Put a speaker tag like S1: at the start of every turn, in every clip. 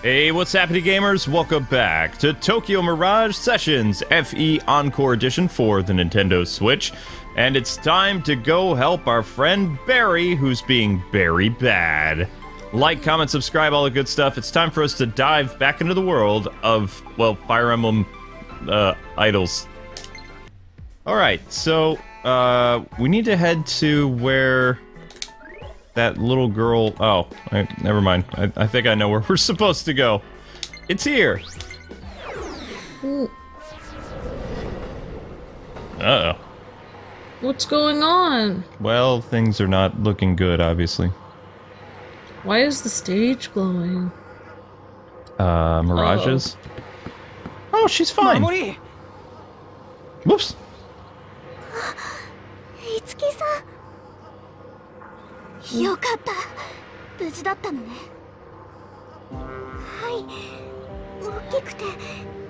S1: Hey, what's happening, gamers? Welcome back to Tokyo Mirage Sessions FE Encore Edition for the Nintendo Switch. And it's time to go help our friend Barry, who's being very bad. Like, comment, subscribe, all the good stuff. It's time for us to dive back into the world of, well, Fire Emblem idols. Alright, so, we need to head to where that little girl... Oh, never mind. I think I know where we're supposed to go. It's here! Uh-oh.
S2: What's going on?
S1: Well, things are not looking good, obviously.
S2: Why is the stage glowing?
S1: Mirages? Oh, she's fine! Whoops!
S3: Itsuki-san. よかった。無事だったのね。はい。大きくて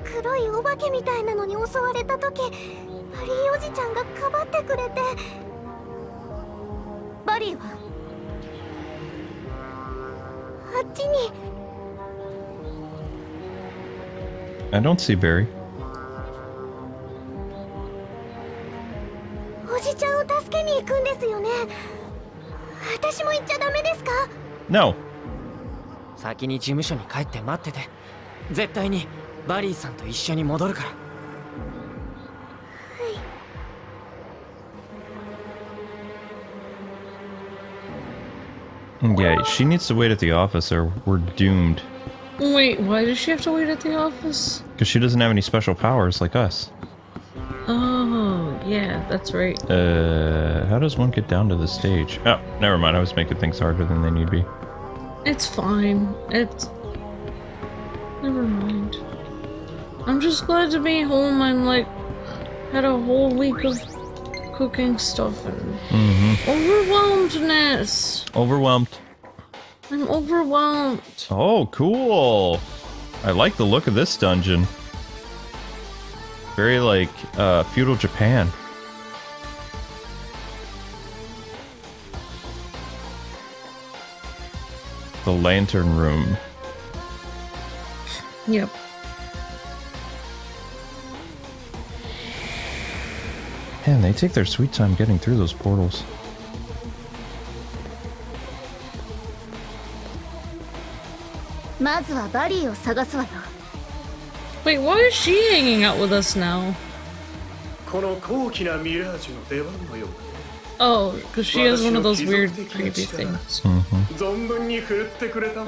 S3: 黒いお化けみたいなのに襲われた時、バリーおじちゃんがかばってくれて。バリーはあっちに。
S1: I don't see Barry.
S3: おじちゃんを助けに行くんですよね。私も行っちゃダメですか？
S1: No.
S4: 先に事務所に帰って待ってて。絶対にバリーさんと一緒に戻るから。
S1: Yeah, she needs to wait at the office or we're doomed.
S2: Wait, why does she have to wait at the office?
S1: Because she doesn't have any special powers like us.
S2: Oh, yeah, that's right.
S1: How does one get down to the stage? Oh, never mind, I was making things harder than they need to be.
S2: It's fine. It's... Never mind. I'm just glad to be home. I'm like... had a whole week of cooking stuff and... overwhelmedness!
S1: Overwhelmed.
S2: I'm overwhelmed.
S1: Oh, cool! I like the look of this dungeon. Very like, feudal Japan. The Lantern Room.
S2: Yep.
S1: Man, they take their sweet time getting through those portals.
S2: Wait, why is she hanging out with us now? Oh, because she has one of those weird, creepy things.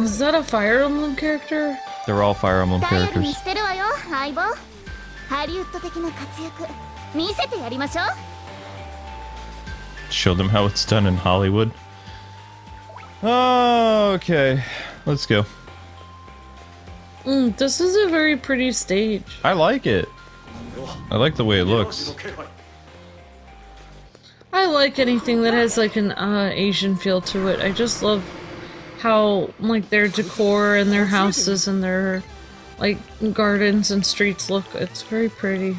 S2: Is that a Fire Emblem character?
S1: They're all Fire Emblem characters. Show them how it's done in Hollywood. Oh, okay. Let's go.
S2: This is a very pretty stage.
S1: I like it. I like the way it looks.
S2: I like anything that has like an Asian feel to it. I just love how like their decor and their houses and their like gardens and streets look. It's very pretty.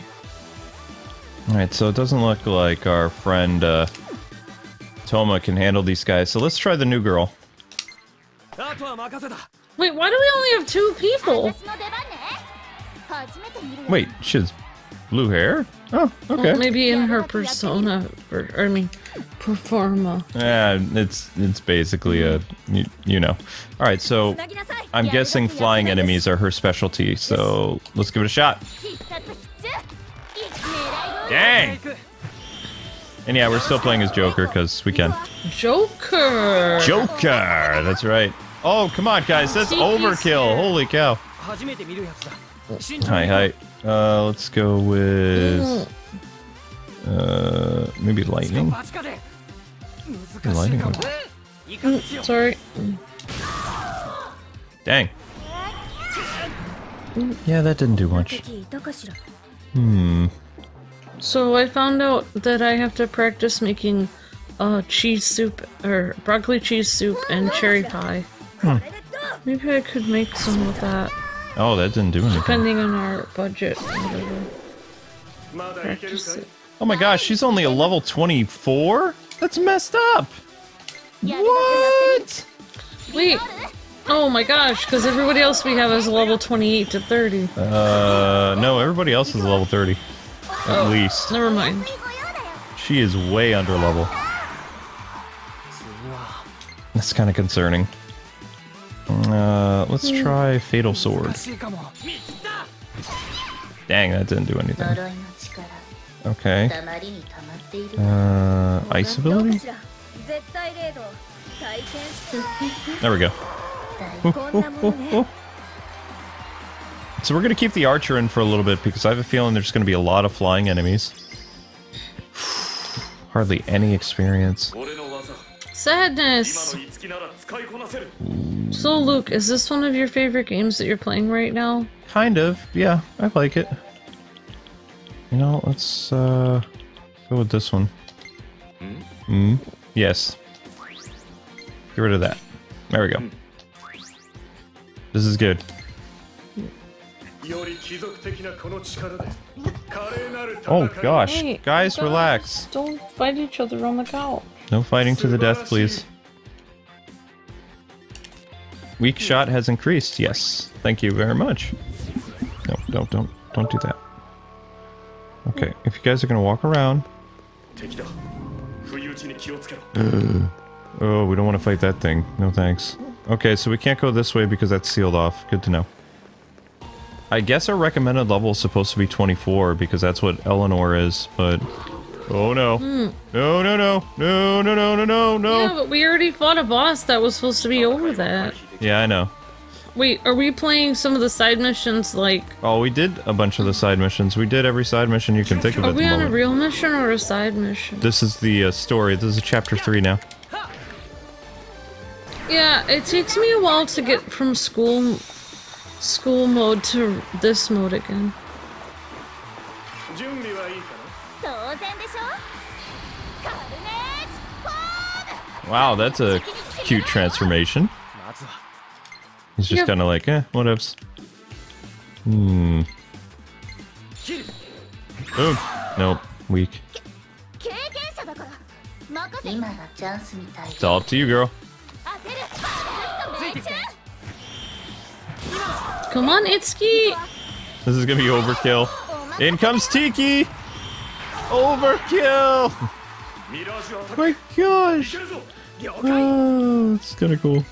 S1: Alright, so it doesn't look like our friend Toma can handle these guys, so let's try the new girl.
S2: Wait, why do we only have 2 people?
S1: Wait, she has blue hair? Oh, okay.
S2: Well, maybe in her persona, or I mean, performa.
S1: Yeah, it's basically a, you know. Alright, so I'm guessing flying enemies are her specialty, so let's give it a shot. Dang! And yeah, we're still playing as Joker, because we can.
S2: Joker!
S1: Joker! That's right. Oh, come on, guys, that's overkill! Holy cow. Hi. Let's go with... maybe lightning? Maybe lightning.
S2: Sorry.
S1: Dang. Yeah, that didn't do much.
S2: So I found out that I have to practice making cheese soup, or broccoli cheese soup and cherry pie. Maybe I could make some of that.
S1: Oh, that didn't do anything.
S2: Depending on our budget or whatever. Practice it.
S1: Oh my gosh, she's only a level 24? That's messed up! What?
S2: Wait, Oh my gosh, because everybody else we have is level 28 to 30.
S1: No, everybody else is level 30. At least.
S2: Never mind.
S1: She is way under level. That's kind of concerning. Let's try Fatal Sword. Dang, that didn't do anything. Okay. Ice ability? There we go. So we're gonna keep the archer in for a little bit because I have a feeling there's gonna be a lot of flying enemies. Hardly any experience.
S2: Sadness! So Luke, is this one of your favorite games that you're playing right now?
S1: Kind of, yeah, I like it. You know, let's go with this one. Yes. Get rid of that. There we go. This is good. Oh gosh,
S2: Hey,
S1: guys, relax.
S2: Don't fight each other on the couch.
S1: No fighting to the death, please. Weak shot has increased. Yes, thank you very much. No, don't do that. Okay, if you guys are gonna walk around. Oh, we don't want to fight that thing. No thanks. Okay, so we can't go this way because that's sealed off. Good to know. I guess our recommended level is supposed to be 24 because that's what Eleanor is, but... Oh no. No.
S2: Yeah, but we already fought a boss that was supposed to be over that.
S1: Yeah, I know.
S2: Wait, are we playing some of the side missions like...
S1: Oh, we did a bunch of the side missions. We did every side mission you can think of at
S2: Are
S1: the
S2: we on
S1: moment.
S2: a real mission or a side mission?
S1: This is the story. This is chapter 3 now.
S2: Yeah, it takes me a while to get from school mode to this mode again.
S1: Wow, that's a cute transformation. He's just kind of like, whatevs. Boom. Nope. Weak. It's all up to you, girl.
S2: Come on, Itsuki!
S1: This is gonna be overkill. In comes Tiki! Overkill! My gosh! Oh, it's kinda cool.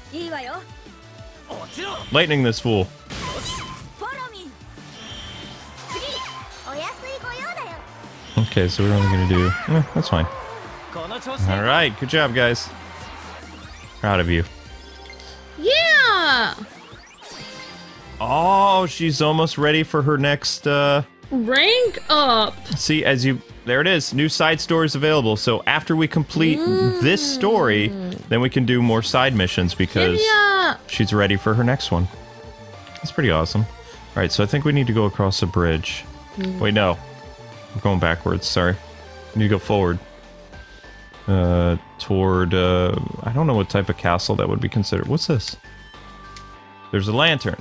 S1: Lightning this fool. Okay, so we're only gonna do... that's fine. Alright, good job, guys. Proud of you.
S2: Yeah!
S1: Oh, she's almost ready for her next,
S2: Rank up!
S1: See, as you... There it is. New side stories available. So after we complete this story, then we can do more side missions because she's ready for her next one. That's pretty awesome. Alright, so I think we need to go across the bridge. Wait, no. I'm going backwards, sorry. We need to go forward. Toward, I don't know what type of castle that would be considered. What's this? There's a lantern.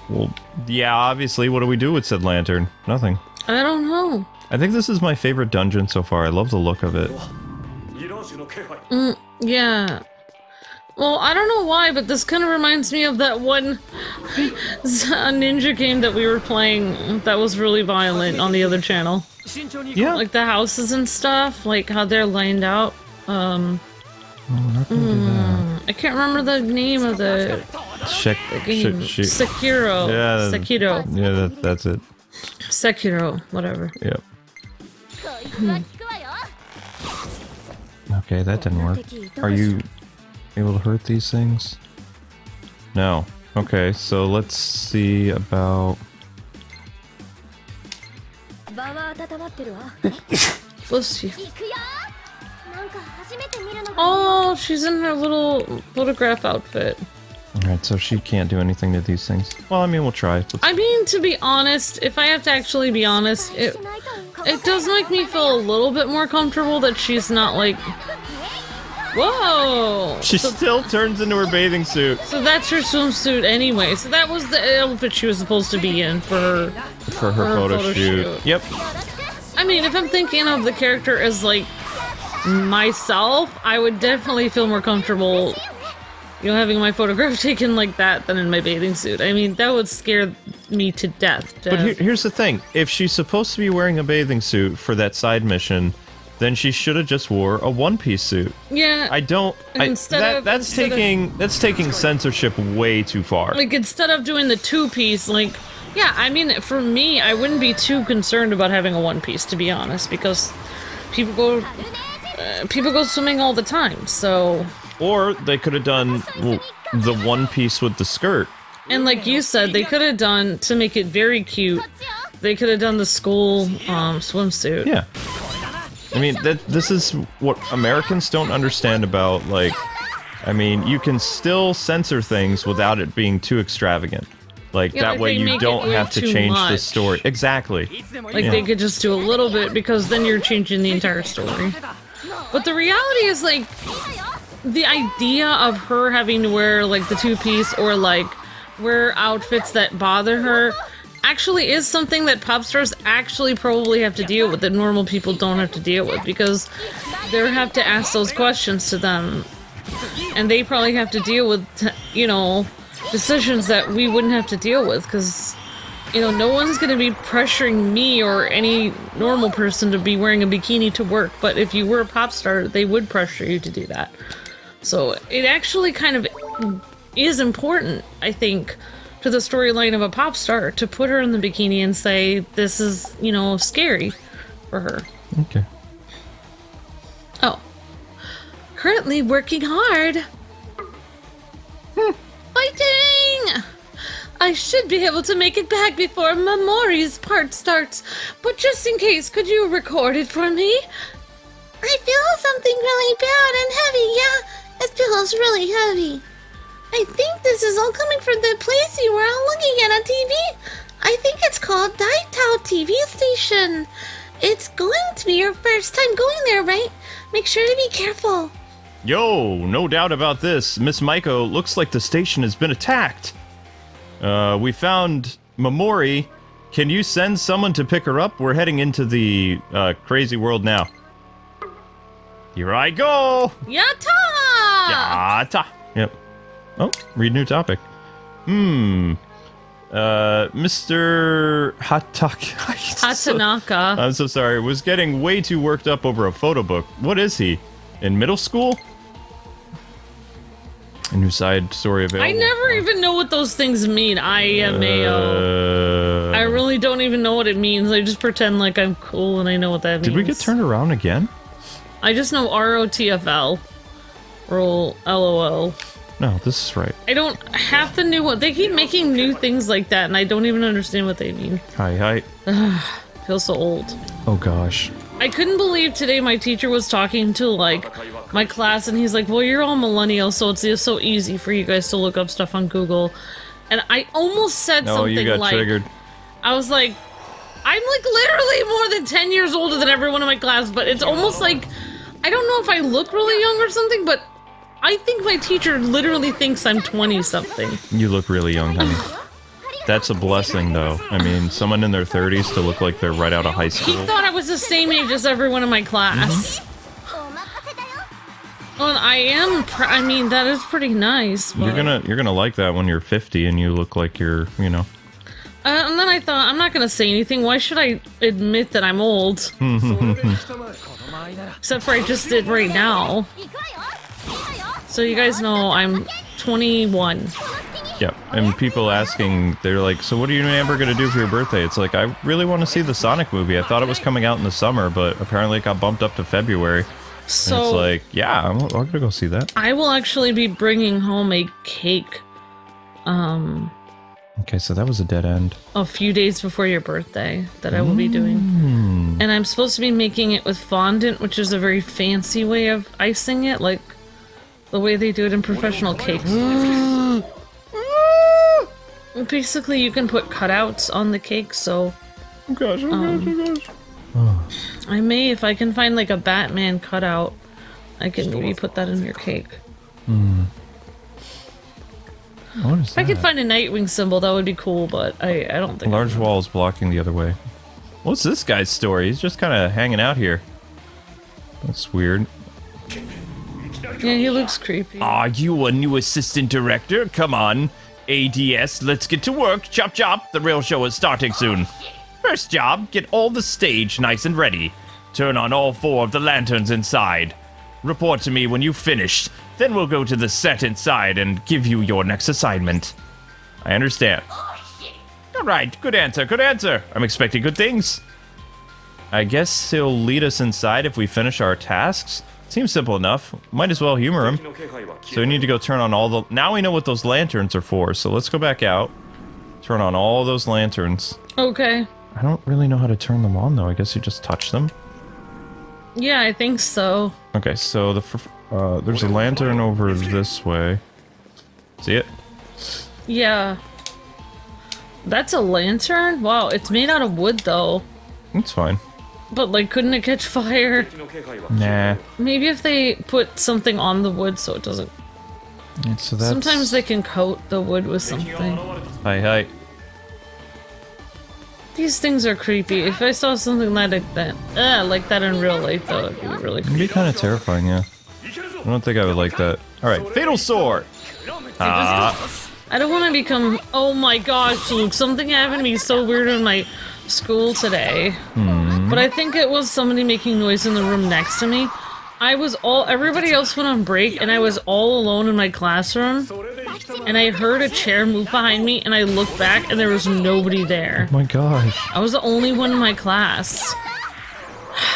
S1: Well, yeah, obviously, what do we do with said lantern? Nothing.
S2: I don't know.
S1: I think this is my favorite dungeon so far. I love the look of it.
S2: Yeah. Well, I don't know why, but this kind of reminds me of that one ninja game that we were playing that was really violent on the other channel.
S1: Yeah.
S2: Like the houses and stuff, like how they're lined out.
S1: Oh, we're not gonna do that.
S2: I can't remember the name of the game. Sekiro.
S1: Yeah.
S2: Sekiro.
S1: Yeah, that's it.
S2: Sekiro, whatever.
S1: Yep. Okay, that didn't work. Are you able to hurt these things? No. Okay, so let's see about...
S2: Bless you. Oh, she's in her little photograph outfit.
S1: Alright, so she can't do anything to these things. Well, I mean, we'll try.
S2: I mean, to be honest, if I have to actually be honest, it does make me feel a little bit more comfortable that she's not like... Whoa!
S1: She still turns into her bathing suit.
S2: So that's her swimsuit anyway. So that was the outfit she was supposed to be in for her photo shoot.
S1: Yep.
S2: I mean, if I'm thinking of the character as like myself, I would definitely feel more comfortable you know, having my photograph taken like that than in my bathing suit. I mean, that would scare me to death.
S1: But here's the thing. If she's supposed to be wearing a bathing suit for that side mission, then she should have just wore a one-piece suit.
S2: Yeah.
S1: That's taking censorship way too far.
S2: Like, instead of doing the two-piece, like, yeah, I mean, for me, I wouldn't be too concerned about having a one-piece, to be honest, because people go swimming all the time, so...
S1: Or they could have done the one-piece with the skirt.
S2: And like you said, they could have done, to make it very cute, they could have done the school swimsuit.
S1: Yeah. I mean, this is what Americans don't understand about, like, I mean, you can still censor things without it being too extravagant. Like,
S2: yeah,
S1: that
S2: like
S1: way you don't have to change the story. Exactly.
S2: Like, they could just do a little bit, because then you're changing the entire story. But the reality is, like, the idea of her having to wear, like, the two-piece or, like, wear outfits that bother her actually is something that pop stars actually probably have to deal with that normal people don't have to deal with, because they have to ask those questions to them, and they probably have to deal with, you know, decisions that we wouldn't have to deal with, because, you know, no one's gonna be pressuring me or any normal person to be wearing a bikini to work, but if you were a pop star, they would pressure you to do that. So it actually kind of is important, I think, to the storyline of a pop star to put her in the bikini and say, this is, you know, scary for her.
S1: Okay.
S2: Oh. Currently working hard. Fighting! I should be able to make it back before Mamori's part starts, but just in case, could you record it for me?
S3: I feel something really bad and heavy, yeah. It feels really heavy. I think this is all coming from the place you were all looking at on TV. I think it's called Untitled TV Station. It's going to be your first time going there, right? Make sure to be careful.
S1: Yo, no doubt about this. Miss Maiko, looks like the station has been attacked. We found Mamori. Can you send someone to pick her up? We're heading into the crazy world now. Here I go!
S2: Yatta!
S1: Yatta! Yep. Oh, read new topic. Mr.
S2: Hatanaka.
S1: I'm so sorry. Was getting way too worked up over a photo book. What is he? In middle school? A new side story available.
S2: I never even know what those things mean. IMAO. I really don't even know what it means. I just pretend like I'm cool and I know what that means.
S1: Did we get turned around again?
S2: I just know ROTFL. Roll LOL.
S1: No, this is right.
S2: I don't have the new one. They keep making new things like that, and I don't even understand what they mean.
S1: Hi.
S2: Feel so old.
S1: Oh gosh.
S2: I couldn't believe today my teacher was talking to, like, my class, and he's like, well, you're all millennials, so it's just so easy for you guys to look up stuff on Google. And I almost said something
S1: you got
S2: like...
S1: triggered.
S2: I was like, I'm, like, literally more than 10 years older than everyone in my class, but it's almost like... I don't know if I look really young or something, but I think my teacher literally thinks I'm 20-something.
S1: You look really young, honey. That's a blessing, though. I mean, someone in their 30s to look like they're right out of high school.
S2: He thought I was the same age as everyone in my class. Well, I am. I mean, that is pretty nice. But...
S1: You're gonna like that when you're 50 and you look like you're, you know.
S2: And then I thought, I'm not gonna say anything. Why should I admit that I'm old? Except for I just did right now. So you guys know I'm 21.
S1: Yep, and people asking, they're like, so what are you and Amber gonna do for your birthday? It's like, I really want to see the Sonic movie. I thought it was coming out in the summer, but apparently it got bumped up to February. So and it's like, yeah, I'm gonna go see that. I
S2: will actually be bringing home a cake.
S1: Okay, so that was a dead end.
S2: A few days before your birthday that I will be doing. And I'm supposed to be making it with fondant, which is a very fancy way of icing it, like the way they do it in professional cakes. Basically, you can put cutouts on the cake, so...
S1: Oh gosh, oh gosh.
S2: I may, if I can find like a Batman cutout, I can maybe put that in your cake.
S1: What is that?
S2: If I could find a Nightwing symbol, that would be cool, but I don't think...
S1: A large wall is blocking the other way. What's this guy's story? He's just kind of hanging out here. That's weird.
S2: Yeah, he looks creepy.
S1: Are you a new assistant director? Come on. ADS, let's get to work. Chop chop, the real show is starting soon. First job, get all the stage nice and ready. Turn on all 4 of the lanterns inside. Report to me when you've finished. Then we'll go to the set inside and give you your next assignment. I understand. Alright, good answer, good answer. I'm expecting good things. I guess he'll lead us inside if we finish our tasks. Seems simple enough. Might as well humor him. So we need to go turn on all the... Now we know what those lanterns are for, so let's go back out. Turn on all those lanterns.
S2: Okay.
S1: I don't really know how to turn them on, though. I guess you just touch them.
S2: Yeah, I think so.
S1: Okay, so there's a lantern over this way. See it?
S2: Yeah. That's a lantern? Wow, it's made out of wood, though.
S1: It's fine.
S2: But, like, couldn't it catch fire?
S1: Nah.
S2: Maybe if they put something on the wood so it doesn't...
S1: So that's...
S2: Sometimes they can coat the wood with something.
S1: Hi.
S2: These things are creepy. If I saw something like that in real life, though, it'd be really creepy.
S1: It'd be kind of terrifying, yeah. I don't think I would like that. Alright, Fatal Sword!
S2: I don't want to become... Oh my gosh, Luke, something happened to me so weird in my school today. But I think it was somebody making noise in the room next to me. Everybody else went on break, and I was all alone in my classroom. And I heard a chair move behind me, and I looked back, and there was nobody there.
S1: Oh my gosh.
S2: I was the only one in my class.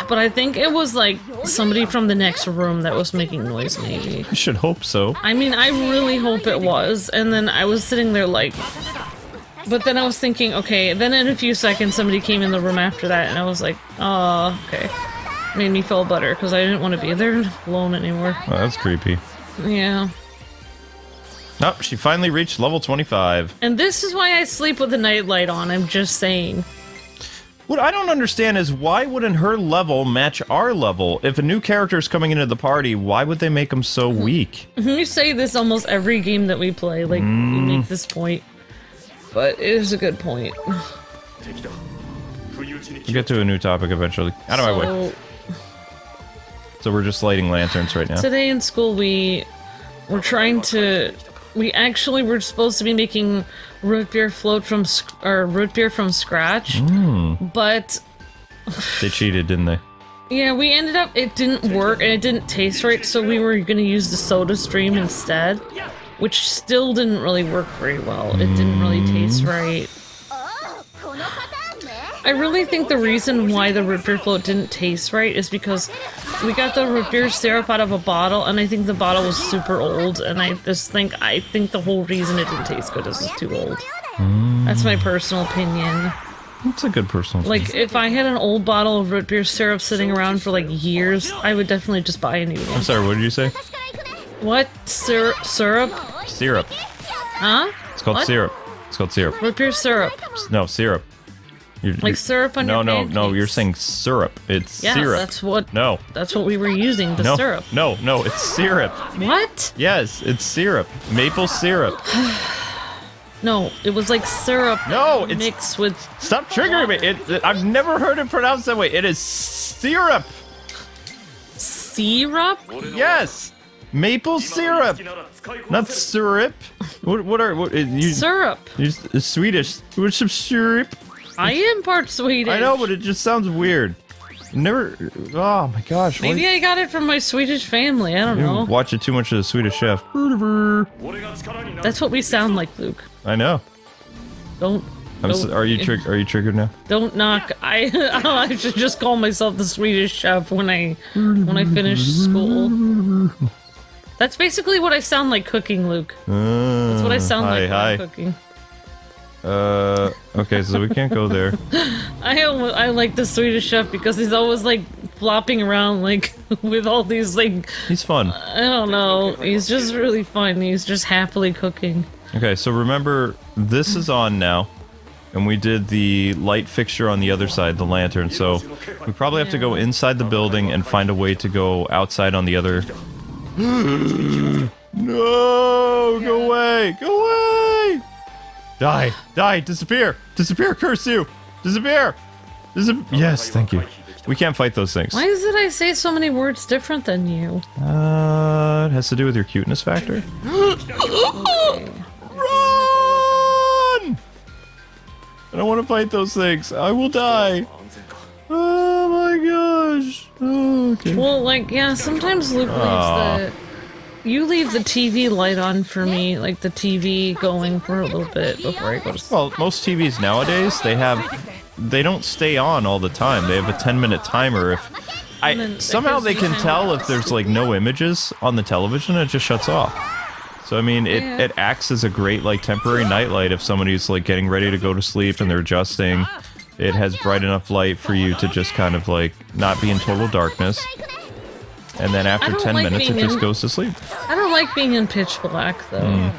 S2: But I think it was, like, somebody from the next room that was making noise, maybe.
S1: I should hope so.
S2: I mean, I really hope it was. And then I was sitting there, like... But then I was thinking, okay, then in a few seconds somebody came in the room after that, and I was like, oh, okay. Made me feel better, because I didn't want to be there alone anymore.
S1: Oh, that's creepy.
S2: Yeah.
S1: Nope, she finally reached level 25.
S2: And this is why I sleep with the nightlight on, I'm just saying.
S1: What I don't understand is why wouldn't her level match our level? If a new character is coming into the party, why would they make them so weak?
S2: We say this almost every game that we play, like, we make this point. But it is a good point.
S1: We'll get to a new topic eventually. Out of my way. So we're just lighting lanterns right now.
S2: Today in school we were trying to... We actually were supposed to be making root beer float from... root beer from scratch. But...
S1: They cheated, didn't they?
S2: Yeah, we ended up... It didn't work and it didn't taste right, so we were going to use the soda stream instead. Which still didn't really work very well. It didn't really taste right. I really think the reason why the root beer float didn't taste right is because we got the root beer syrup out of a bottle, and I think the bottle was super old, and I think the whole reason it didn't taste good is it's too old. That's my personal opinion.
S1: That's a good personal opinion.
S2: Like, if I had an old bottle of root beer syrup sitting around for like years, I would definitely just buy a new one.
S1: I'm sorry, what did you say?
S2: What? Syrup?
S1: Syrup.
S2: Huh?
S1: It's called syrup. It's called syrup.
S2: Root beer syrup.
S1: No, syrup.
S2: Like syrup on your pancakes.
S1: No, you're saying syrup. It's
S2: yeah,
S1: syrup.
S2: That's what.
S1: No.
S2: That's what we were using. The syrup.
S1: No, it's syrup.
S2: What?
S1: Yes, it's syrup. Maple syrup.
S2: No, it was like syrup.
S1: No, it's
S2: mixed with.
S1: Stop triggering me. I've never heard it pronounced that way. It is syrup.
S2: Syrup?
S1: Yes. Maple syrup, not syrup. What you?
S2: Syrup.
S1: You're Swedish. What's some syrup?
S2: I am part Swedish.
S1: I know, but it just sounds weird. Never. Oh my gosh.
S2: Maybe I got it from my Swedish family. I don't know.
S1: Watching too much of the Swedish Chef.
S2: That's what we sound like, Luke.
S1: I know. Are you triggered now?
S2: Don't knock. I should just call myself the Swedish Chef when I finish school. That's basically what I sound like cooking, Luke. That's what I sound like when I'm cooking.
S1: Okay, so we can't go there.
S2: I like the Swedish Chef because he's always like flopping around like with all these like.
S1: He's fun.
S2: I don't know. He's just really fun. He's just happily cooking.
S1: Okay, so remember this is on now, and we did the light fixture on the other side, the lantern. So we probably have to go inside the building and find a way to go outside on the other. No! Go away! Go away! Die! Die! Disappear! Disappear! Curse you! Disappear! Yes, thank you. We can't fight those things.
S2: Why is it I say so many words different than you?
S1: It has to do with your cuteness factor.
S2: Okay.
S1: Run! I don't want to fight those things. I will die. Oh my gosh. Oh, okay.
S2: Well, like, yeah, sometimes Luke leaves the... You leave the TV light on for me, like the TV going for a little bit before I go to sleep.
S1: Well, most TVs nowadays, they don't stay on all the time. They have a 10-minute timer. If somehow they can tell if there's like no images on the television, it just shuts off. So I mean, it acts as a great like temporary nightlight if somebody's like getting ready to go to sleep and they're adjusting. It has bright enough light for you to just kind of like not be in total darkness. And then after 10 minutes, it just goes to sleep.
S2: I don't like being in pitch black, though.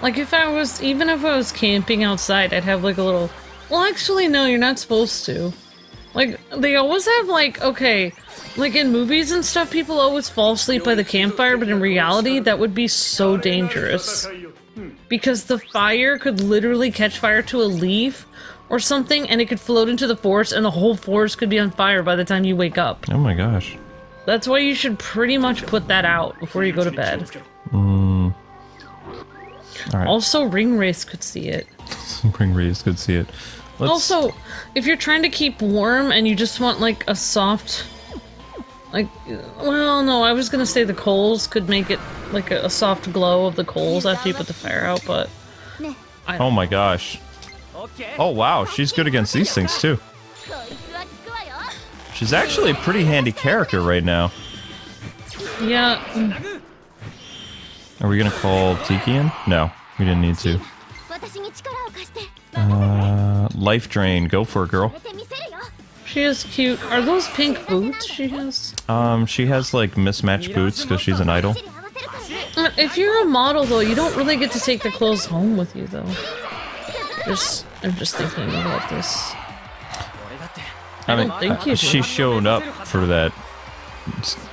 S2: Like, even if I was camping outside, I'd have, like, a little... Well, actually, no, you're not supposed to. Like, they always have, like, okay... Like, in movies and stuff, people always fall asleep by the campfire, but in reality, that would be so dangerous. Because the fire could literally catch fire to a leaf or something, and it could float into the forest, and the whole forest could be on fire by the time you wake up.
S1: Oh my gosh.
S2: That's why you should pretty much put that out before you go to bed.
S1: Alright.
S2: Also, Ring Wraiths could see it.
S1: Ring Wraiths could see it.
S2: Also, if you're trying to keep warm and you just want like a soft... Like, well, no, I was gonna say the coals could make it like a soft glow of the coals after you put the fire out, but...
S1: Oh my gosh. Oh wow, she's good against these things too. She's actually a pretty handy character right now.
S2: Yeah.
S1: Are we gonna call Tiki in? No, we didn't need to. Life Drain, go for it, girl.
S2: She is cute. Are those pink boots she has?
S1: She has like mismatched boots because she's an idol.
S2: If you're a model though, you don't really get to take the clothes home with you though. I'm just thinking about this.
S1: I mean, she showed up for that.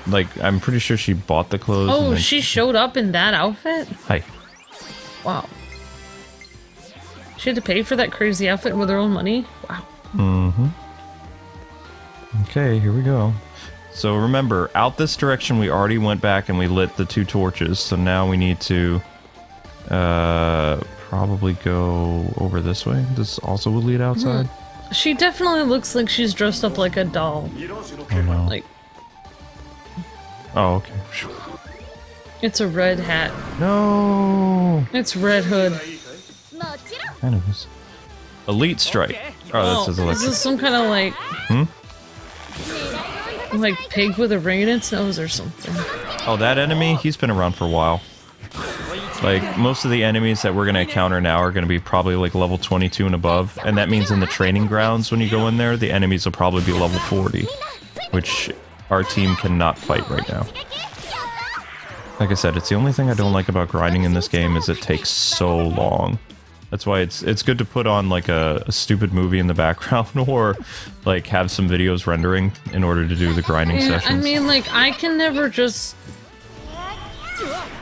S1: Like, I'm pretty sure she bought the clothes.
S2: Oh, she showed up in that outfit?
S1: Hi.
S2: Wow. She had to pay for that crazy outfit with her own money? Wow.
S1: Mm-hmm. Okay, here we go. So remember, out this direction we already went back and we lit the 2 torches, so now we need to probably go over this way. This also would lead outside.
S2: She definitely looks like she's dressed up like a doll.
S1: Oh no.
S2: Like...
S1: Oh, okay.
S2: It's a red hat.
S1: No!
S2: It's Red Hood.
S1: Kind of is. Elite Strike. Oh, that says
S2: Is this some kind of like... Like pig with a ring in its nose or something?
S1: Oh, that enemy? He's been around for a while. Like, most of the enemies that we're going to encounter now are going to be probably like level 22 and above, and that means in the training grounds when you go in there, the enemies will probably be level 40, which our team cannot fight right now. Like I said, it's the only thing I don't like about grinding in this game is it takes so long. That's why it's good to put on like a stupid movie in the background or like have some videos rendering in order to do the grinding sessions.
S2: I mean, like, I can never just...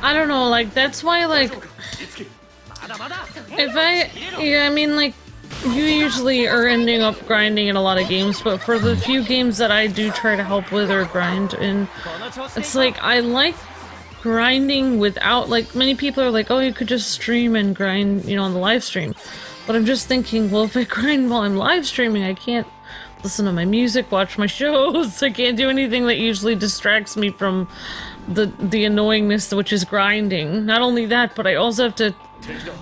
S2: I don't know, like, that's why, like... I mean, like, you usually are ending up grinding in a lot of games, but for the few games that I do try to help with or grind in, it's like, I like grinding without, like, many people are like, oh, you could just stream and grind, you know, on the live stream. But I'm just thinking, well, if I grind while I'm live streaming, I can't listen to my music, watch my shows, I can't do anything that usually distracts me from the annoyingness, which is grinding. Not only that, but I also have to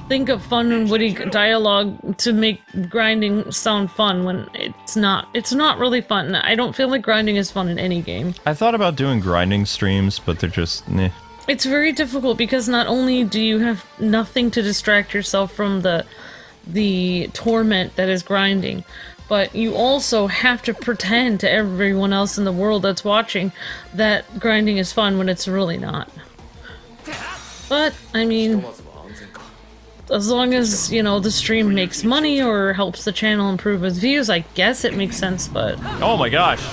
S2: think of fun and witty dialogue to make grinding sound fun when it's not. It's not really fun. I don't feel like grinding is fun in any game.
S1: I thought about doing grinding streams, but they're just, meh.
S2: It's very difficult because not only do you have nothing to distract yourself from the torment that is grinding, but you also have to pretend to everyone else in the world that's watching that grinding is fun when it's really not. But, I mean, as long as, you know, the stream makes money or helps the channel improve its views, I guess it makes sense, but...
S1: Oh my gosh!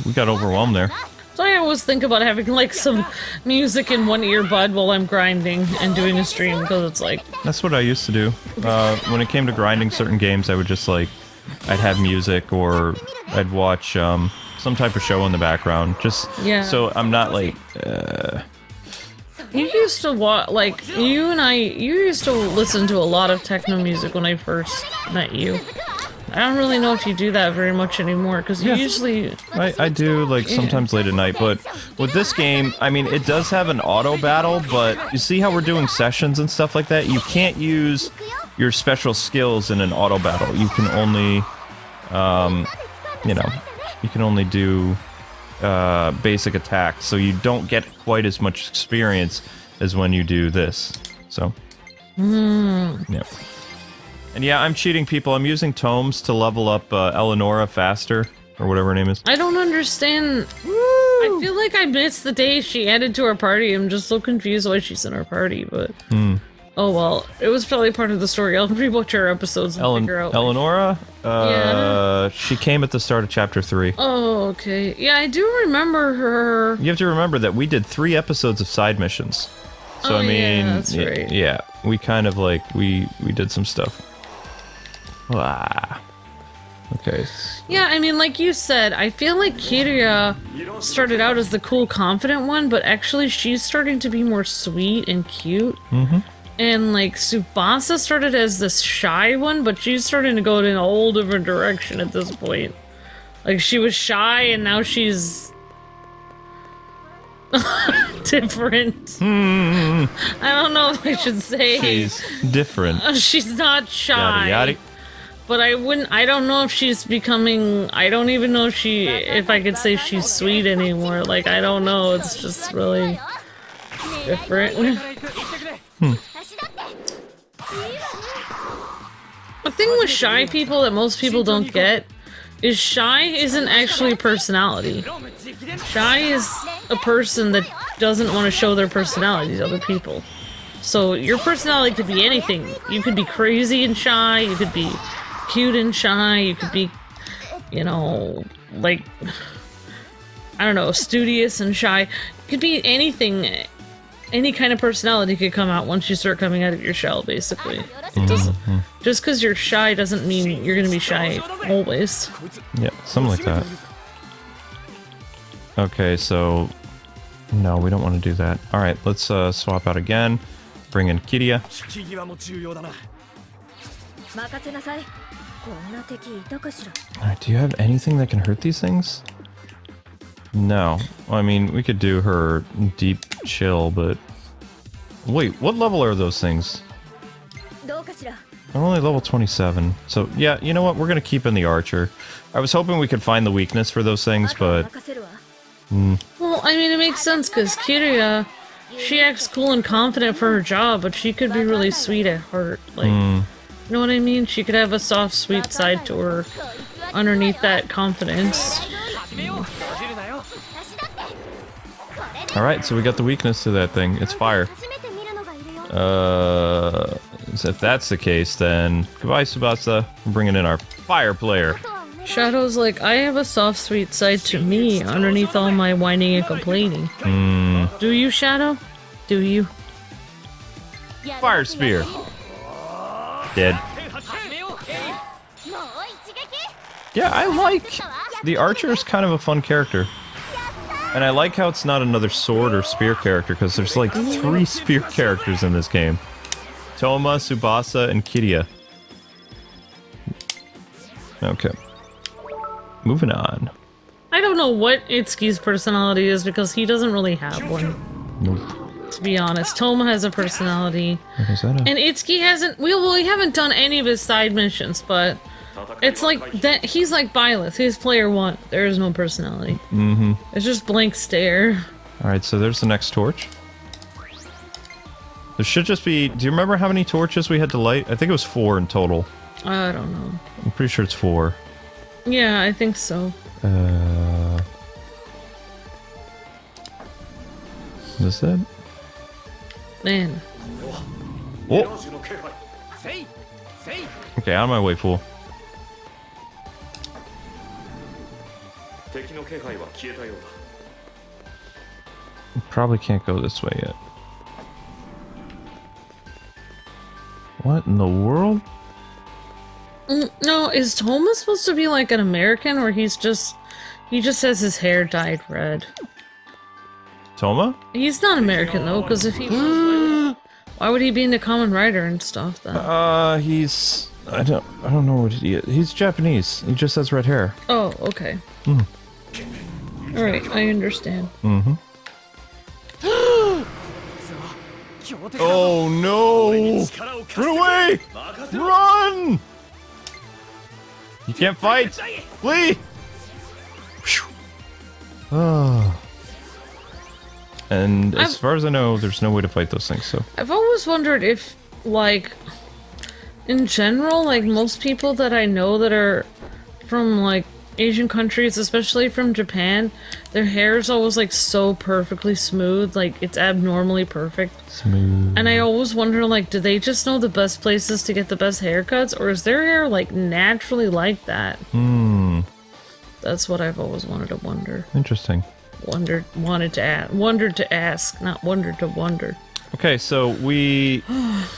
S1: We got overwhelmed there.
S2: So I always think about having, like, some music in one earbud while I'm grinding and doing a stream, because it's like...
S1: That's what I used to do. When it came to grinding certain games, I would just, like... I'd have music, or I'd watch, some type of show in the background, just so I'm not like.
S2: You used to like you used to listen to a lot of techno music when I first met you. I don't really know if you do that very much anymore, because you usually...
S1: I do, like, sometimes late at night, but with this game, I mean, it does have an auto battle, but you see how we're doing sessions and stuff like that? You can't use your special skills in an auto battle. You can only, you know, you can only do basic attacks, so you don't get quite as much experience as when you do this, so... Yeah. And yeah, I'm cheating people. I'm using tomes to level up Eleonora faster, or whatever her name is.
S2: I don't understand. I feel like I missed the day she added to our party. I'm just so confused why she's in our party, but... Oh well, it was probably part of the story. I'll rewatch our episodes and figure out.
S1: Eleonora? Yeah. She came at the start of Chapter 3.
S2: Oh, okay. Yeah, I do remember her.
S1: You have to remember that we did 3 episodes of side missions. So, I mean...
S2: Yeah, that's right.
S1: Yeah, we kind of, like, we did some stuff. Okay.
S2: Yeah, I mean, like you said, I feel like Kiria started out as the cool, confident one, but actually she's starting to be more sweet and cute. And, like, Tsubasa started as this shy one, but she's starting to go in a whole different direction at this point. Like, she was shy, and now she's... different. I don't know if I should say.
S1: She's different.
S2: She's not shy.
S1: Yada, yada.
S2: But I don't know if she's becoming, I don't even know if I could say she's sweet anymore. Like, I don't know, it's just really different. The thing with shy people that most people don't get is shy isn't actually a personality. Shy is a person that doesn't want to show their personality to other people. So your personality could be anything. You could be crazy and shy, you could be cute and shy, you could be, you know, like, I don't know, studious and shy. It could be anything. Any kind of personality could come out once you start coming out of your shell, basically. It doesn't, just because you're shy doesn't mean you're gonna be shy always.
S1: Yeah, something like that. Okay, so... No, we don't want to do that. Alright, let's swap out again. Bring in Kiria. Alright, do you have anything that can hurt these things? No. Well, I mean, we could do her deep chill, but... Wait, what level are those things? I'm only level 27. So, yeah, you know what? We're gonna keep in the archer. I was hoping we could find the weakness for those things, but...
S2: Well, I mean, it makes sense, because Kiria, she acts cool and confident for her job, but she could be really sweet at heart. Like, you know what I mean? She could have a soft, sweet side to her underneath that confidence.
S1: Alright, so we got the weakness to that thing. It's fire. So if that's the case, then goodbye, Tsubasa. We're bringing in our fire player.
S2: Shadow's like, I have a soft, sweet side to me underneath all my whining and complaining. Do you, Shadow? Do you?
S1: Fire spear. Dead. Yeah, I like... The archer is kind of a fun character. And I like how it's not another sword or spear character, because there's like 3 spear characters in this game. Toma, Tsubasa, and Kiria. Okay. Moving on.
S2: I don't know what Itsuki's personality is, because he doesn't really have one.
S1: Nope.
S2: To be honest, Toma has a personality.
S1: What is that?
S2: And Itsuki hasn't... we haven't done any of his side missions, but... It's like that. He's like Byleth. He's player 1. There is no personality. It's just blank stare.
S1: Alright, so there's the next torch. There should just be... Do you remember how many torches we had to light? I think it was 4 in total.
S2: I don't know.
S1: I'm pretty sure it's 4.
S2: Yeah, I think so.
S1: Is that?
S2: Man.
S1: Oh! Okay, out of my way, fool. Probably can't go this way yet. What in the world?
S2: No, is Toma supposed to be like an American, or he's He just has his hair dyed red.
S1: Toma?
S2: He's not American though, because if he was, why would he be into Kamen Rider and stuff then?
S1: He's... I don't know what he is. He's Japanese. He just has red hair.
S2: Oh, okay. Alright, I understand.
S1: Oh no! Run away! Run! You can't fight! Flee! And as far as I know, there's no way to fight those things, so...
S2: I've always wondered if, like, in general, like, most people that I know that are from, like, Asian countries, especially from Japan, their hair is always, like, so perfectly smooth, like, it's abnormally perfect.
S1: Smooth.
S2: And I always wonder, like, do they just know the best places to get the best haircuts, or is their hair, like, naturally like that? That's what I've always wanted to wonder.
S1: Interesting.
S2: Wondered to ask, not wondered to wonder.
S1: Okay, so we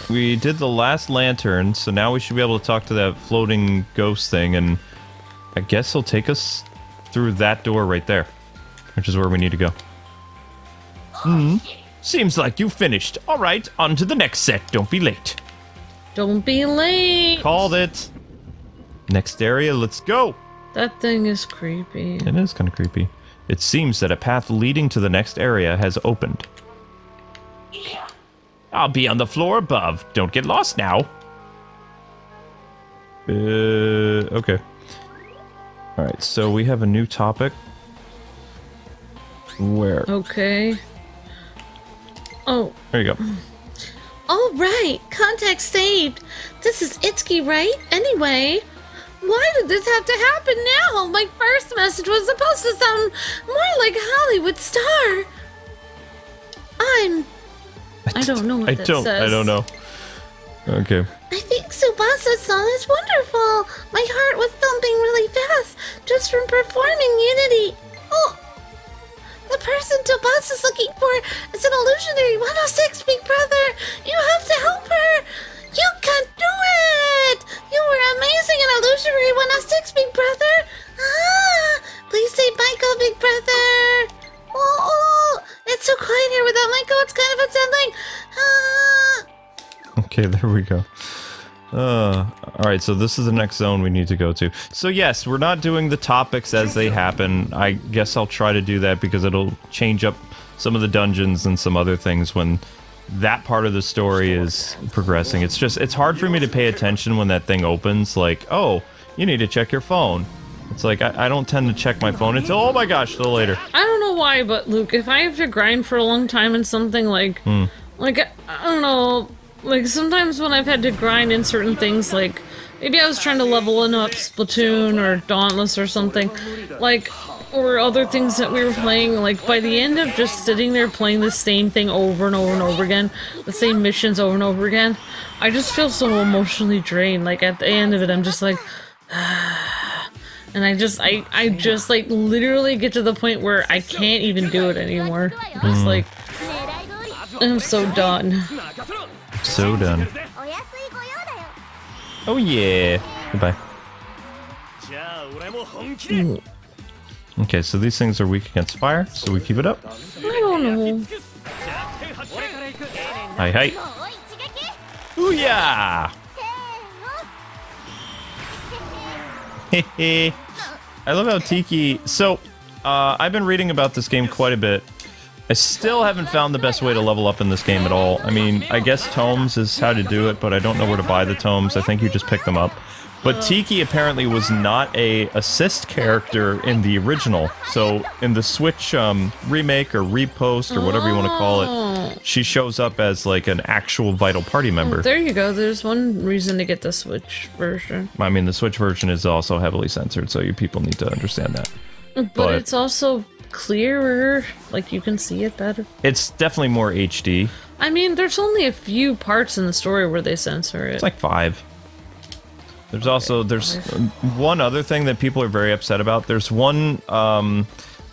S1: did the last lantern, so now we should be able to talk to that floating ghost thing, and I guess he'll take us through that door right there, which is where we need to go. Seems like you finished. All right, on to the next set. Don't be late.
S2: Don't be late!
S1: Called it. Next area, let's go.
S2: That thing is creepy.
S1: It is kind of creepy. It seems that a path leading to the next area has opened. I'll be on the floor above. Don't get lost now. Okay. Alright, so we have a new topic. Where?
S2: Okay. Oh.
S1: There you go.
S3: Alright, contact saved. This is Itsuki, right? Anyway, why did this have to happen now? My first message was supposed to sound more like Hollywood star.
S2: I don't know what that says.
S1: I don't know. Okay.
S3: I think Tsubasa's song is wonderful. My heart was thumping really fast just from performing Unity. Oh, the person Tsubasa's looking for is an illusionary 106, big brother. You have to help her. You can do it. You were amazing in illusionary 106, big brother. Please say Michael, big brother. Oh, it's so quiet here without Michael. It's kind of unsettling.
S1: Okay, there we go. Alright, so this is the next zone we need to go to. So yes, we're not doing the topics as they happen. I guess I'll try to do that because it'll change up some of the dungeons and some other things when that part of the story is progressing. It's just, it's hard for me to pay attention when that thing opens, like, oh, you need to check your phone. It's like, I don't tend to check my phone until, oh my gosh, till later.
S2: I don't know why, but Luke, if I have to grind for a long time in something like, I don't know, like sometimes when I've had to grind in certain things, like maybe I was trying to level up Splatoon or Dauntless or something, like, or other things that we were playing, like by the end of just sitting there playing the same thing over and over and over again, the same missions over and over again, I just feel so emotionally drained. Like at the end of it, I'm just like, and I just like literally get to the point where I can't even do it anymore. Just like, I'm so done.
S1: So done. Oh yeah. Goodbye. Okay, so these things are weak against fire, so we keep it up.
S2: I don't know.
S1: Hi, hi. Ooh-yeah! Hehe. I love how Tiki... So, I've been reading about this game quite a bit. I still haven't found the best way to level up in this game at all. I mean, I guess tomes is how to do it, but I don't know where to buy the tomes. I think you just pick them up. But Tiki apparently was not a assist character in the original. So in the Switch remake or repost or whatever you want to call it, she shows up as like an actual Vital Party member.
S2: There you go. There's one reason to get the Switch version.
S1: I mean, the Switch version is also heavily censored, so you people need to understand that.
S2: But it's also clearer, like you can see it better.
S1: It's definitely more HD.
S2: I mean, there's only a few parts in the story where they censor it.
S1: It's like 5. There's also, there's one other thing that people are very upset about. There's one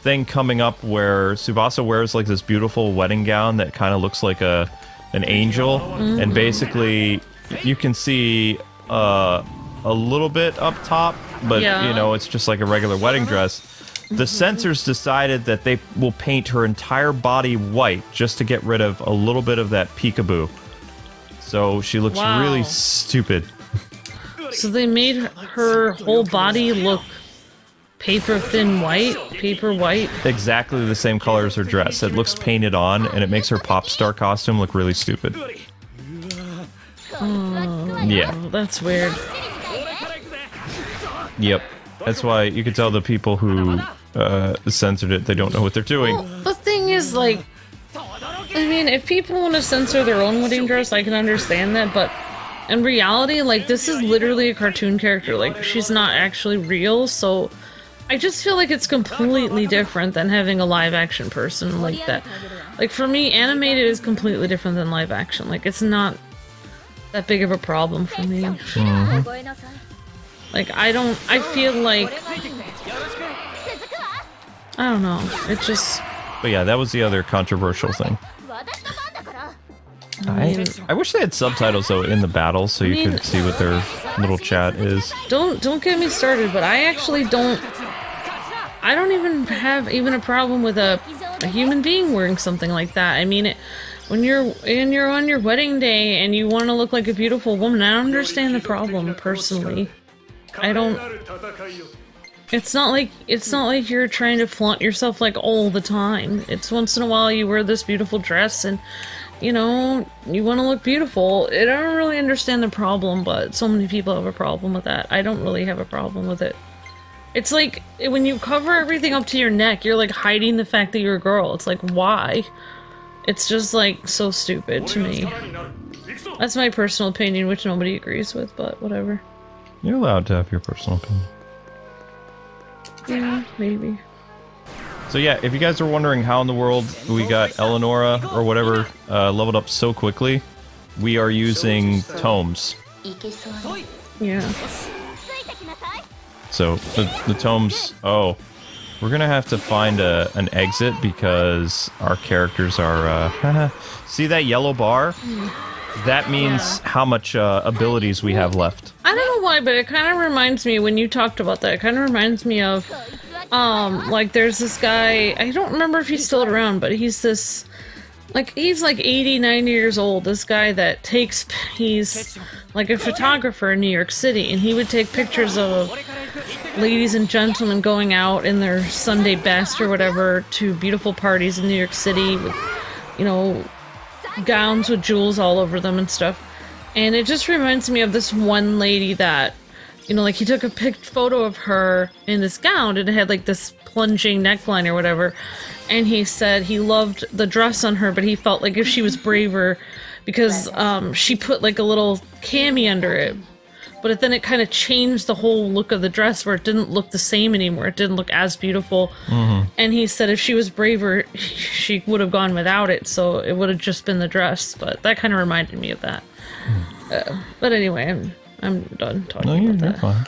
S1: thing coming up where Tsubasa wears like this beautiful wedding gown that kind of looks like an angel, and basically you can see a little bit up top, but you know, it's just like a regular wedding dress. the censors decided that they will paint her entire body white just to get rid of a little bit of that peekaboo. So she looks really stupid.
S2: So they made her whole body look paper white.
S1: Exactly the same color as her dress. It looks painted on, and it makes her pop star costume look really stupid.
S2: Oh,
S1: yeah.
S2: That's weird.
S1: Yep. That's why you can tell the people who censored it, they don't know what they're doing.
S2: Well, the thing is, like, I mean, if people want to censor their own wedding dress, I can understand that, but in reality, like, this is literally a cartoon character. Like, she's not actually real, so I just feel like it's completely different than having a live-action person like that. Like, for me, animated is completely different than live-action. Like, it's not that big of a problem for me. Like, I feel like, I don't know, it just...
S1: But yeah, that was the other controversial thing. I wish they had subtitles, though, in the battle, so you could see what their little chat is.
S2: Don't get me started, but I actually don't even have a problem with a human being wearing something like that. I mean, when you're on your wedding day and you want to look like a beautiful woman, I don't understand the problem, personally. I don't... It's not like you're trying to flaunt yourself, like, all the time. It's once in a while you wear this beautiful dress and, you know, you want to look beautiful. I don't really understand the problem, but so many people have a problem with that. I don't really have a problem with it. It's like, when you cover everything up to your neck, you're, like, hiding the fact that you're a girl. It's like, why? It's just, like, so stupid to me. That's my personal opinion, which nobody agrees with, but whatever.
S1: You're allowed to have your personal opinion.
S2: Yeah, maybe.
S1: So yeah, if you guys are wondering how in the world we got Eleonora, or whatever, leveled up so quickly, we are using tomes.
S2: Yeah.
S1: So, the tomes... Oh. We're gonna have to find an exit because our characters are... See that yellow bar? That means how much abilities we have left.
S2: I don't know why, but it kind of reminds me, when you talked about that, it kind of reminds me of, like, there's this guy, I don't remember if he's still around, but he's this, like, he's like 80, 90 years old, this guy that he's like a photographer in New York City, and he would take pictures of ladies and gentlemen going out in their Sunday best or whatever to beautiful parties in New York City with, you know, gowns with jewels all over them and stuff. And it just reminds me of this one lady that, you know, like, he took a photo of her in this gown and it had like this plunging neckline or whatever, and he said he loved the dress on her, but he felt like if she was braver, because she put like a little cami under it, but then it kind of changed the whole look of the dress where it didn't look the same anymore. It didn't look as beautiful. And he said if she was braver, she would have gone without it, so it would have just been the dress. But that kind of reminded me of that. But anyway, I'm done talking about that.
S1: Fine.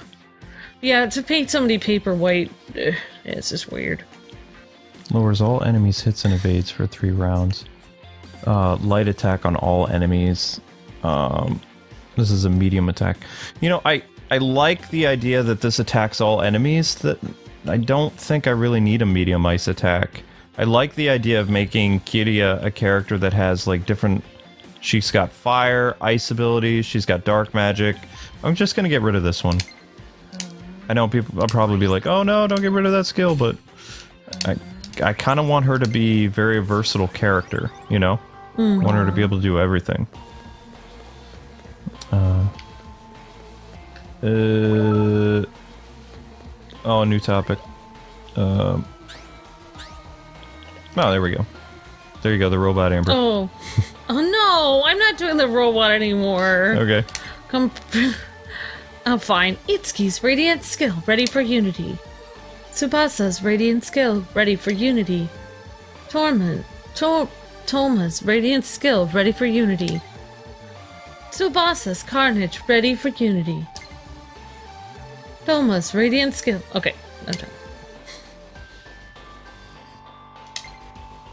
S2: Yeah, to paint somebody paper white, it's just weird.
S1: Lowers all enemies' hits and evades for 3 rounds. Light attack on all enemies. This is a medium attack. You know, I like the idea that this attacks all enemies. That I don't think I really need a medium ice attack. I like the idea of making Kiria a character that has like different... She's got fire, ice abilities, she's got dark magic. I'm just gonna get rid of this one. I know people will probably be like, oh no, don't get rid of that skill, but I kind of want her to be a very versatile character, you know? I want her to be able to do everything. Oh, new topic. Oh, there we go. There you go, the robot Amber.
S2: Oh. Oh no, I'm not doing the robot anymore.
S1: Okay.
S2: Come... Oh, fine. Itsuki's Radiant Skill, ready for Unity. Tsubasa's Radiant Skill, ready for Unity. Toma's Radiant Skill, ready for Unity. Tsubasa's Carnage, ready for Unity. Toma's Radiant Skill. Okay, I'm done.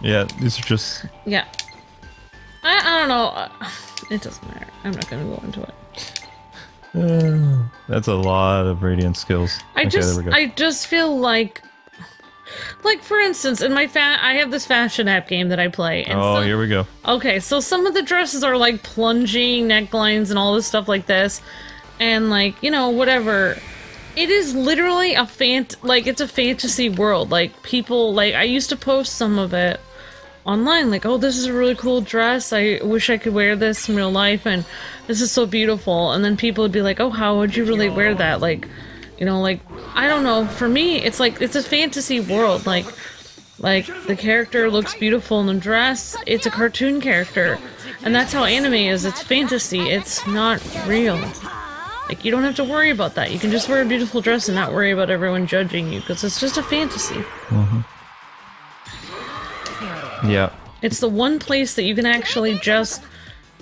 S1: Yeah, these are just...
S2: Yeah. I don't know. It doesn't matter. I'm not gonna go into it.
S1: That's a lot of radiant skills.
S2: I just feel like Like, for instance, in my I have this fashion app game that I play. And
S1: Oh, here we go.
S2: Okay, so some of the dresses are like plunging necklines and all this stuff like this. And like, you know, whatever. It is literally a it's a fantasy world. Like, people, like, I used to post some of it online, like, oh, this is a really cool dress, I wish I could wear this in real life, and this is so beautiful. And then people would be like, oh, how would you really wear that? Like, you know, like, I don't know, for me, it's like, it's a fantasy world. Like the character looks beautiful in the dress, it's a cartoon character, and that's how anime is. It's fantasy, it's not real. Like, you don't have to worry about that. You can just wear a beautiful dress and not worry about everyone judging you, because it's just a fantasy.
S1: Mm-hmm. Yeah.
S2: It's the one place that you can actually just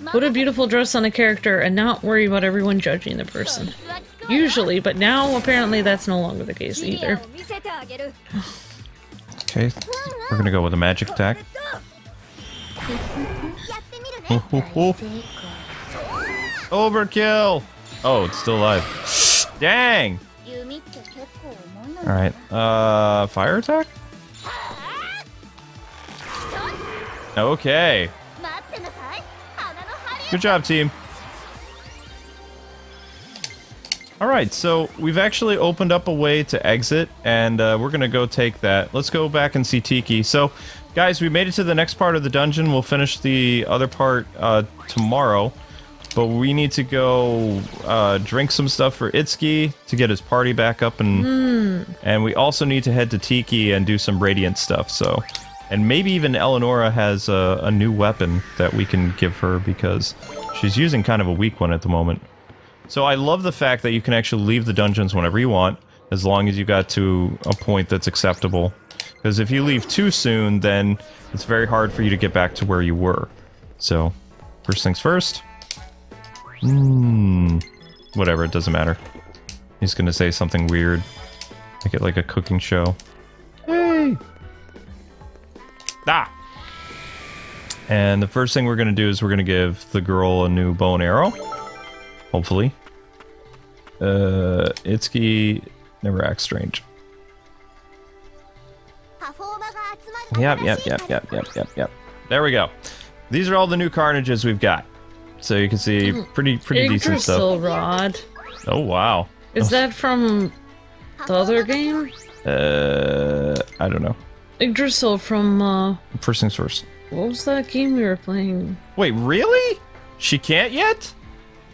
S2: put a beautiful dress on a character and not worry about everyone judging the person. Usually, but now apparently that's no longer the case either.
S1: Okay, we're gonna go with a magic attack. Overkill! Oh, it's still alive. Dang! Alright, fire attack? Okay. Good job, team. Alright, so we've actually opened up a way to exit, and we're gonna go take that. Let's go back and see Tiki. So, guys, we made it to the next part of the dungeon. We'll finish the other part tomorrow. But we need to go drink some stuff for Itsuki to get his party back up, and we also need to head to Tiki and do some Radiant stuff, so... And maybe even Eleonora has a new weapon that we can give her, because she's using kind of a weak one at the moment. So I love the fact that you can actually leave the dungeons whenever you want, as long as you got to a point that's acceptable. Because if you leave too soon, then it's very hard for you to get back to where you were. So, first things first. Whatever, it doesn't matter. He's gonna say something weird. Make it like a cooking show. Hey! Ah! And the first thing we're gonna do is we're gonna give the girl a new bow and arrow. Hopefully. Itsuki never acts strange. Yep. There we go. These are all the new carnages we've got. So you can see pretty decent stuff.
S2: Yggdrasil Rod.
S1: Oh wow.
S2: Is that from the other game?
S1: I don't know.
S2: Yggdrasil from
S1: First things first.
S2: what was that game we were playing?
S1: Wait, really? She can't yet?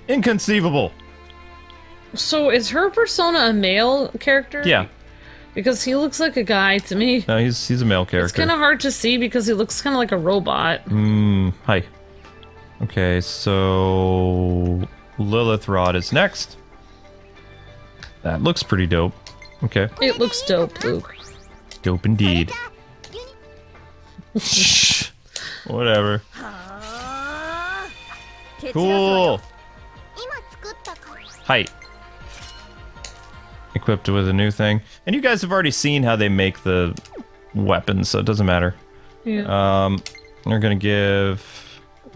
S1: Inconceivable.
S2: So is her persona a male character?
S1: Yeah.
S2: Because he looks like a guy to me.
S1: No, he's a male character.
S2: It's kind of hard to see because he looks kind of like a robot.
S1: Hi. Okay, so... Lilith Rod is next. That looks pretty dope. Okay.
S2: It looks dope, Luke.
S1: Dope indeed. Whatever. Cool! Height. Equipped with a new thing. And you guys have already seen how they make the weapons, so it doesn't matter.
S2: Yeah.
S1: They're gonna give...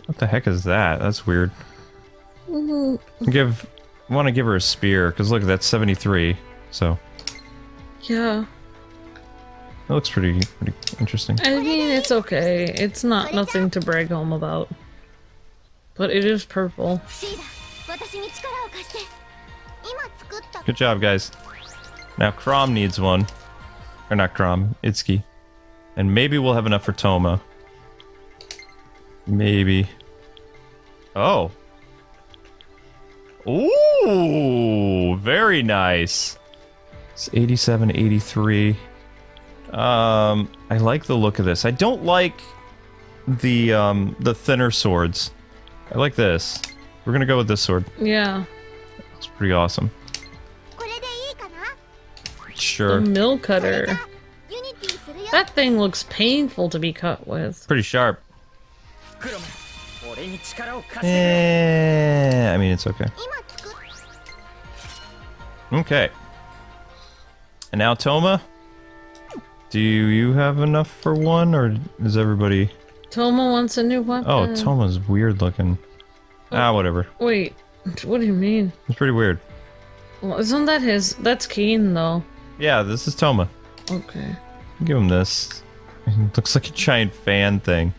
S1: What the heck is that? That's weird. I want to give her a spear, because look, that's 73, so...
S2: Yeah.
S1: That looks pretty interesting.
S2: I mean, it's okay. It's not nothing to brag home about. But it is purple.
S1: Good job, guys. Now Crom needs one. Or not Crom, Itsuki. And maybe we'll have enough for Toma. Maybe. Oh. Ooh, very nice. It's 87, 83. I like the look of this. I don't like the thinner swords. I like this. We're gonna go with this sword.
S2: Yeah.
S1: It's pretty awesome. Sure.
S2: The mill cutter. That thing looks painful to be cut with.
S1: Pretty sharp. I mean, it's okay. Okay. And now Toma? Do you have enough for one, or is everybody...
S2: Toma wants a new weapon.
S1: Oh, Toma's weird looking. Ah, whatever.
S2: Wait, what do you mean?
S1: It's pretty weird.
S2: Well, isn't that his... That's Keen, though.
S1: Yeah, this is Toma.
S2: Okay.
S1: Give him this. It looks like a giant fan thing.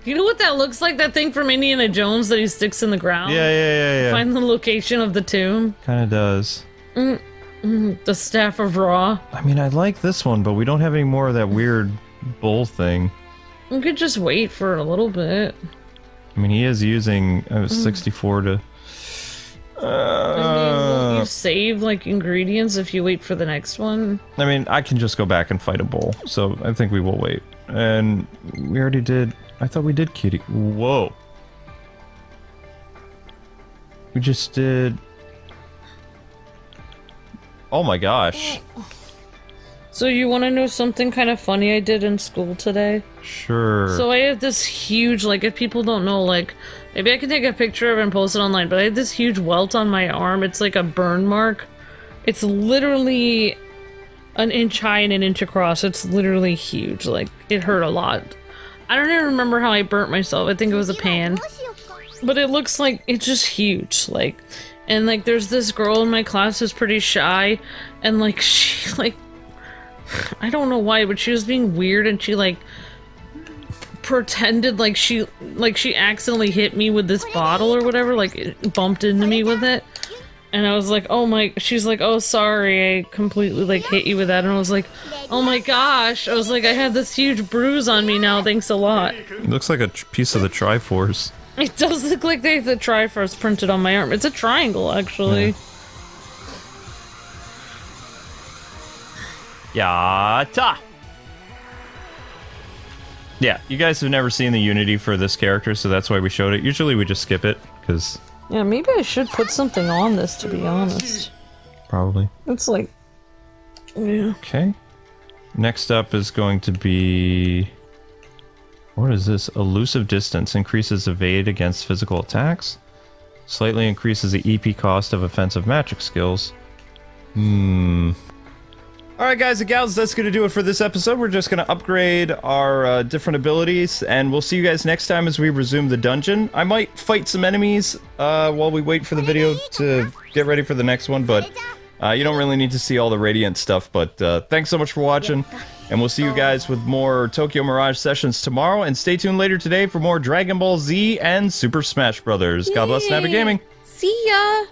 S2: You know what that looks like? That thing from Indiana Jones that he sticks in the ground?
S1: Yeah.
S2: Find the location of the tomb.
S1: Kinda does.
S2: The Staff of Ra.
S1: I mean, I like this one, but we don't have any more of that weird bull thing.
S2: We could just wait for a little bit.
S1: I mean, he is using 64 to...
S2: I mean, will you save, like, ingredients if you wait for the next one?
S1: I mean, I can just go back and fight a bull, so I think we will wait. And we already did... I thought we did Kitty. Whoa. We just did... Oh my gosh.
S2: So you want to know something kind of funny I did in school today?
S1: Sure.
S2: So I have this huge, like, if people don't know, like, maybe I can take a picture of it and post it online, but I have this huge welt on my arm. It's like a burn mark. It's literally an inch high and an inch across. It's literally huge. Like, it hurt a lot. I don't even remember how I burnt myself. I think it was a pan. But it looks like it's just huge. Like, and like, there's this girl in my class who's pretty shy, and like, she, like, I don't know why, but she was being weird, and she, like, pretended like she accidentally hit me with this bottle or whatever, like, it bumped into me with it. And I was like, oh my, she's like, oh sorry, I completely, like, hit you with that. And I was like, oh my gosh. I was like, I have this huge bruise on me now, thanks a lot.
S1: It looks like a piece of the Triforce.
S2: It does look like they have the Triforce printed on my arm. It's a triangle, actually.
S1: Yata! Yeah, you guys have never seen the Unity for this character, so that's why we showed it. Usually we just skip it, because...
S2: Yeah, maybe I should put something on this, to be honest.
S1: Probably.
S2: It's like... Yeah.
S1: Okay. Next up is going to be... What is this? Elusive distance. Increases evade against physical attacks. Slightly increases the EP cost of offensive magic skills. Alright guys and gals, that's going to do it for this episode. We're just going to upgrade our different abilities, and we'll see you guys next time as we resume the dungeon. I might fight some enemies while we wait for the video to get ready for the next one, but you don't really need to see all the Radiant stuff. But thanks so much for watching, and we'll see you guys with more Tokyo Mirage Sessions tomorrow, and stay tuned later today for more Dragon Ball Z and Super Smash Bros. God bless and happy gaming!
S2: See ya!